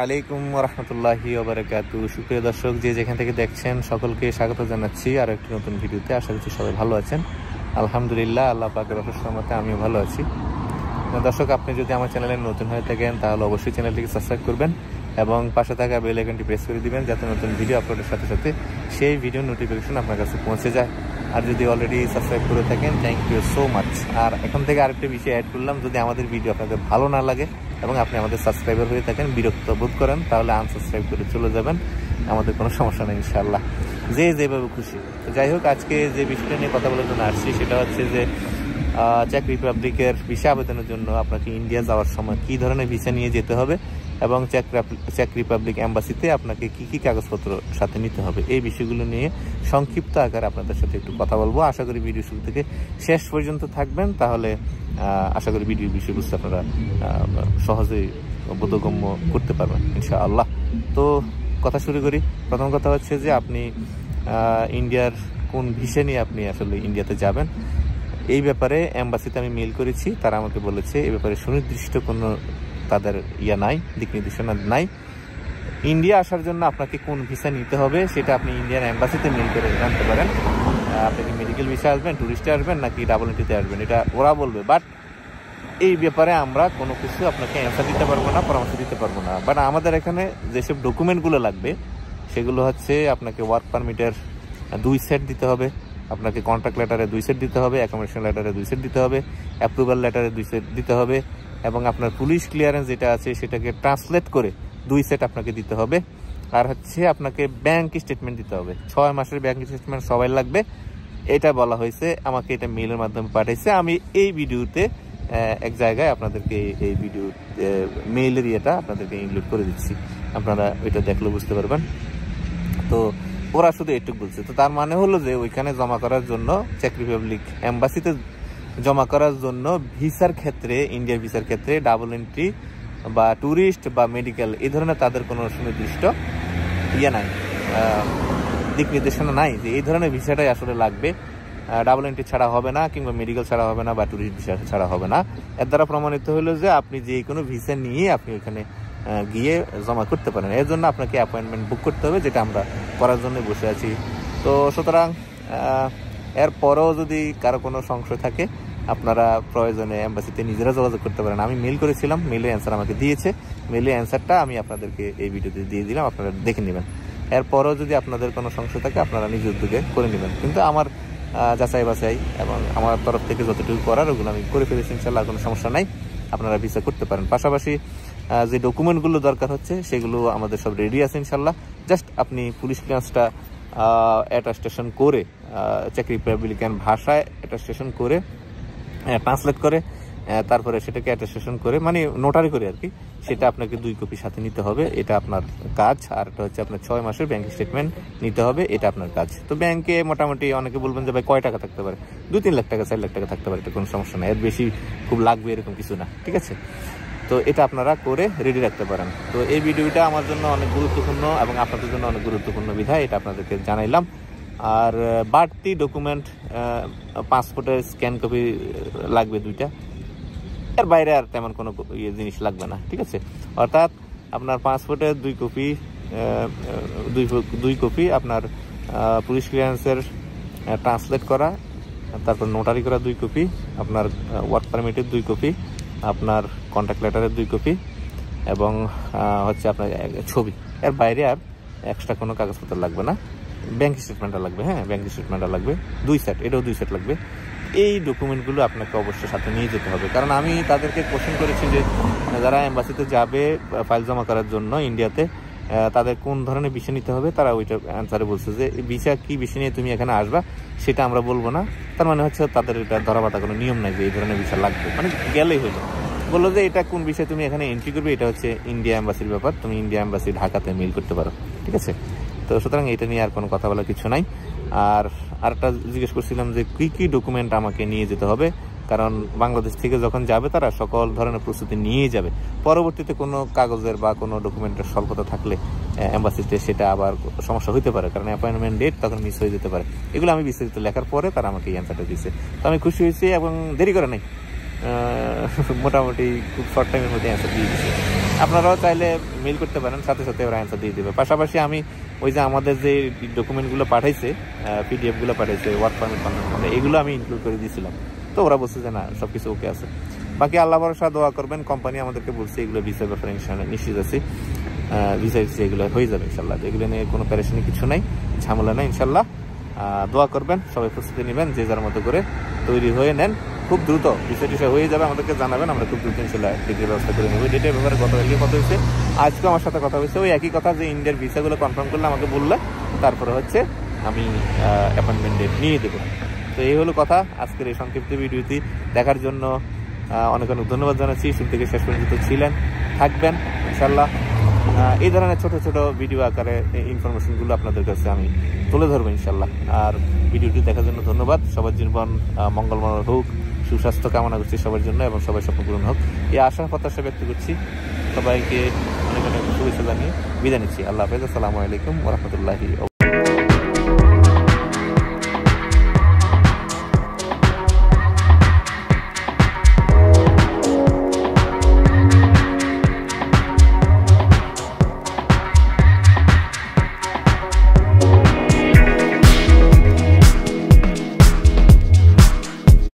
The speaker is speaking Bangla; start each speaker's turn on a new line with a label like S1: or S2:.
S1: আলাইকুম রহমতুল্লাহি ওয়া বারাকাতুহু। সুপ্রিয় দর্শক, যে যেখান থেকে দেখছেন সকলকে স্বাগত জানাচ্ছি আর একটি নতুন ভিডিওতে। আশা করছি সবাই ভালো আছেন। আলহামদুলিল্লাহ, আল্লাহ পাকের অশেষ রহমতে আমিও ভালো আছি। দর্শক, আপনি যদি আমার চ্যানেলে নতুন হয়ে থাকেন তাহলে অবশ্যই চ্যানেলটিকে সাবস্ক্রাইব করবেন এবং পাশে থাকা বেল আইকনটি প্রেস করে দিবেন, যাতে নতুন ভিডিও আপলোডের সাথে সাথে সেই ভিডিওর নোটিফিকেশন আপনার কাছে পৌঁছে যায়। আর যদি অলরেডি সাবস্ক্রাইব করে থাকেন, থ্যাংক ইউ সো মাচ। আর এখন থেকে আরেকটা বিষয় অ্যাড করলাম, যদি আমাদের ভিডিও আপনাদের ভালো না লাগে এবং আপনি আমাদের সাবস্ক্রাইবার হয়ে থাকেন, বিরক্ত বোধ করেন, তাহলে আনসাবস্ক্রাইব করে চলে যাবেন, আমাদের কোনো সমস্যা নেই ইনশাআল্লাহ, যেভাবে খুশি। তো যাই হোক, আজকে যে বিষয়টা নিয়ে কথা বলার জন্য আসছি সেটা হচ্ছে যে চেক রিপাবলিকের ভিসা আবেদনের জন্য আপনাকে ইন্ডিয়া যাওয়ার সময় কী ধরনের ভিসা নিয়ে যেতে হবে এবং চেক রিপাবলিক এম্বাসিতে আপনাকে কি কি কাগজপত্র সাথে নিতে হবে, এই বিষয়গুলো নিয়ে সংক্ষিপ্ত আকারে আপনাদের সাথে একটু কথা বলবো। আশা করি ভিডিও শুরু থেকে শেষ পর্যন্ত থাকবেন, তাহলে আশা করি ভিডিওর বিষয়বস্তু আপনারা সহজেই বোধগম্য করতে পারবেন ইনশাআল্লাহ। তো কথা শুরু করি। প্রথম কথা হচ্ছে যে আপনি ইন্ডিয়ার কোন ভিসা নিয়ে আপনি আসলে ইন্ডিয়াতে যাবেন, এই ব্যাপারে এম্বাসিতে আমি মেইল করেছি। তারা আমাকে বলেছে এই ব্যাপারে সুনির্দিষ্ট কোনো তাদের নাই, দিক নির্দেশনা নাই। ইন্ডিয়া আসার জন্য আপনাকে কোন ভিসা নিতে হবে সেটা আপনি ইন্ডিয়ান এম্বাসিতে মেইল করে জানতে পারেন। আপনি কি মেডিকেল ভিসা আসবেন, ট্যুরিস্টে আসবেন, নাকি ডাবল এন্ট্রিতে আসবেন, এটা ওরা বলবে। বাট এই ব্যাপারে আমরা কোনো কিছু আপনাকে অ্যান্সার দিতে পারবো না, পরামর্শ দিতে পারবো না। বাট আমাদের এখানে যেসব ডকুমেন্টগুলো লাগবে সেগুলো হচ্ছে আপনাকে ওয়ার্ক পারমিটের 2 সেট দিতে হবে, আপনাকে কন্ট্রাক্ট লেটারে 2 সেট দিতে হবে, অ্যাকোমোডেশন লেটারে 2 সেট দিতে হবে, অ্যাপ্রুভাল লেটারে 2 সেট দিতে হবে এবং আপনার পুলিশ ক্লিয়ারেন্স যেটা আছে সেটাকে ট্রান্সলেট করে 2 সেট আপনাকে দিতে হবে। আর হচ্ছে আপনাকে ব্যাংক স্টেটমেন্ট দিতে হবে, 6 মাসের ব্যাংক স্টেটমেন্ট সবাই লাগবে, এটা বলা হয়েছে আমাকে, এটা মেইলের মাধ্যমে পাঠাইছে। আমি এই ভিডিওতে এক জায়গায় আপনাদেরকে এই ভিডিও মেইলের ইয়েটা আপনাদেরকে ইনক্লুড করে দিচ্ছি, আপনারা ওইটা দেখলে বুঝতে পারবেন। তো ওরা শুধু এটুকু বলছে, তো তার মানে হলো যে ওইখানে জমা করার জন্য, চেক রিপাবলিক এম্বাসিতে জমা করার জন্য ভিসার ক্ষেত্রে, ইন্ডিয়ার ভিসার ক্ষেত্রে ডাবল এন্ট্রি বা ট্যুরিস্ট বা মেডিকেল এই ধরনের তাদের কোনো সুনির্দিষ্ট নাই, দিক নির্দেশনা নাই যে এই ধরনের ভিসাটাই আসলে লাগবে। ডাবল এন্ট্রি ছাড়া হবে না, কিংবা মেডিকেল ছাড়া হবে না, বা ট্যুরিস্ট ভিসা ছাড়া হবে না। এর দ্বারা প্রমাণিত হলো যে আপনি যে কোনো ভিসা নিয়ে আপনি ওইখানে গিয়ে জমা করতে পারেন। এর জন্য আপনাকে অ্যাপয়েন্টমেন্ট বুক করতে হবে, যেটা আমরা করার জন্য বসে আছি। তো সুতরাং এরপরেও যদি কারো কোনো সংশয় থাকে, আপনারা প্রয়োজনে এম্বাসিতে নিজেরা যোগাযোগ করতে পারেন। আমি মেইল করেছিলাম, মেইলে অ্যান্সার আমাকে দিয়েছে, মেইলে অ্যান্সারটা আমি আপনাদেরকে এই ভিডিওতে দিয়ে দিলাম, আপনারা দেখে নেবেন। এরপরেও যদি আপনাদের কোনো সংশয় থাকে আপনারা নিজ উদ্যোগে করে নেবেন, কিন্তু আমার যাচাই বাছাই এবং আমার তরফ থেকে যতটুকু করার ওগুলো আমি করে ফেলেছি ইনশাআল্লাহ, কোনো সমস্যা নাই, আপনারা ভিসা করতে পারেন। পাশাপাশি যে ডকুমেন্টগুলো দরকার হচ্ছে সেগুলো আমাদের সব রেডি আছে ইনশাআল্লাহ। জাস্ট আপনি পুলিশ ক্লিয়ারেন্সটা অ্যাটাস্টেশন করে, চেক রিপাবলিকান ভাষায় অ্যাটাস্টেশন করে, ট্রান্সলেট করে, তারপরে সেটাকে অ্যাটাস্টেশন করে, মানে নোটারি করে আর কি, সেটা আপনাকে 2 কপি সাথে নিতে হবে, এটা আপনার কাজ। আর এটা হচ্ছে আপনার 6 মাসের ব্যাংক স্টেটমেন্ট নিতে হবে, এটা আপনার কাজ। তো ব্যাংকে মোটামুটি অনেকে বলবেন যে ভাই কয় টাকা থাকতে পারে, 2-3 লাখ টাকা, 4 লাখ টাকা থাকতে পারে, এটা কোনো সমস্যা না, এর বেশি খুব লাগবে এরকম কিছু না, ঠিক আছে। তো এটা আপনারা করে রেডি রাখতে পারেন। তো এই ভিডিওটা আমার জন্য অনেক গুরুত্বপূর্ণ এবং আপনাদের জন্য অনেক গুরুত্বপূর্ণ বিধায় এটা আপনাদেরকে জানাইলাম। আর বাড়তি ডকুমেন্ট, পাসপোর্টের স্ক্যান কপি লাগবে 2টা, এর বাইরে আর তেমন কোনো জিনিস লাগবে না, ঠিক আছে। অর্থাৎ আপনার পাসপোর্টের 2 কপি, 2 কপি আপনার পুলিশ ক্লিয়ারেন্সের ট্রান্সলেট করা, তারপর নোটারি করা 2 কপি, আপনার ওয়ার্ক পারমিটের 2 কপি, আপনার কন্ট্যাক্ট লেটারের 2 কপি এবং হচ্ছে আপনার ছবি। এর বাইরে আর এক্সট্রা কোনো কাগজপত্র লাগবে না। ব্যাংক স্টেটমেন্টটা লাগবে, হ্যাঁ ব্যাংক স্টেটমেন্টটা লাগবে 2 সেট, এটাও 2 সেট লাগবে। এই ডকুমেন্টগুলো আপনাকে অবশ্যই সাথে নিয়ে যেতে হবে, কারণ আমি তাদেরকে কোশ্চেন করেছি যে যারা এম্বাসিতে যাবে ফাইল জমা করার জন্য ইন্ডিয়াতে, তাদের কোন ধরনের ভিসা নিতে হবে। তারা ওইটা অ্যান্সারে বলছে যে ভিসা কি ভিসা নিয়ে তুমি এখানে আসবা সেটা আমরা বলবো না। তার মানে হচ্ছে তাদের এটা ধরাবাতা কোনো নিয়ম নাই যে এই ধরনের ভিসা লাগবে, মানে গেলেই হলো। বললো যে এটা কোন বিষয়ে তুমি এখানে এন্ট্রি করবে, এটা হচ্ছে ইন্ডিয়া এম্বাসির ব্যাপার, তুমি ইন্ডিয়া এম্বাসি ঢাকাতে মেইল করতে পারো, ঠিক আছে। তো সুতরাং এটা নিয়ে আর কোনো কথা বলার কিছু নাই। আর আরেকটা জিজ্ঞেস করছিলাম যে কী কী ডকুমেন্ট আমাকে নিয়ে যেতে হবে, কারণ বাংলাদেশ থেকে যখন যাবে তারা সকল ধরনের প্রস্তুতি নিয়ে যাবে। পরবর্তীতে কোনো কাগজের বা কোনো ডকুমেন্টের স্বল্পতা থাকলে এম্বাসিতে সেটা আবার সমস্যা হতে পারে, কারণ অ্যাপয়েন্টমেন্ট ডেট তখন মিস হয়ে যেতে পারে। এগুলো আমি বিস্তারিত লেখার পরে তারা আমাকে এই অ্যান্সারটা দিয়েছে। তো আমি খুশি হয়েছি এবং দেরি করে নাই, মোটামুটি খুব শর্ট টাইমের মধ্যে অ্যান্সার দিয়ে দিয়েছে। আপনারাও চাইলে মেল করতে পারেন, সাথে সাথে ওরা অ্যান্সার দিয়ে দেবে। পাশাপাশি আমি ওই যে আমাদের যে ডকুমেন্টগুলো পাঠাইছে, পিডিএফগুলো পাঠাইছে, ওয়ার্ক পারমিট মানে এগুলো আমি ইনক্লুড করে দিয়েছিলাম। তো ওরা বলছে যে না, সব কিছু ওকে আছে। বাকি আল্লাহ ভরসা, দোয়া করবেন। কোম্পানি আমাদেরকে বলছে এগুলো ভিসার ব্যাপারে ইনশাআল্লাহ নিশ্চিত আছি, ভিসা এগুলো হয়ে যাবে ইনশাল্লাহ। এগুলো নিয়ে কোনো প্যারেশানি কিছু নাই, ঝামেলা নেই ইনশাল্লাহ। দোয়া করবেন, সবাই প্রস্তুতি নেবেন, যে যার মতো করে তৈরি হয়ে নেন। খুব দ্রুত বিষয় হয়ে যাবে, আমাদেরকে জানাবেন, আমরা খুব দ্রুত ইনশাল্লাহ টিকিটের ব্যবস্থা করে নেব। ডেটের ব্যাপারে গতকালকে কথা হয়েছে, আজকেও আমার সাথে কথা হয়েছে, ওই একই কথা যে ইন্ডিয়ার ভিসাগুলো কনফার্ম করলে আমাকে বললে তারপরে হচ্ছে আমি অ্যাপয়েন্টমেন্ট ডেট নিয়ে দেবো। তো এই হলো কথা আজকের এই সংক্ষিপ্ত ভিডিওটি দেখার জন্য অনেক অনেক ধন্যবাদ জানাচ্ছি। শুরু থেকে শেষ পর্যন্ত ছিলেন, থাকবেন ইনশাল্লাহ। এই ধরনের ছোট ছোট ভিডিও আকারে ইনফরমেশনগুলো আপনাদের কাছে আমি তুলে ধরবো ইনশাল্লাহ। আর ভিডিওটি দেখার জন্য ধন্যবাদ। সবার জীবন মঙ্গলময় হোক, সুস্বাস্থ্য কামনা করছি সবার জন্য, এবং সবাই স্বপ্ন পূরণ হোক এই আশা প্রত্যাশা ব্যক্ত করছি। সবাইকে অনেক অনেক শুভেচ্ছা জানিয়ে বিদায় নিচ্ছি। আল্লাহ হাফেজ। আসসালামু আলাইকুম ওয়া রাহমাতুল্লাহি।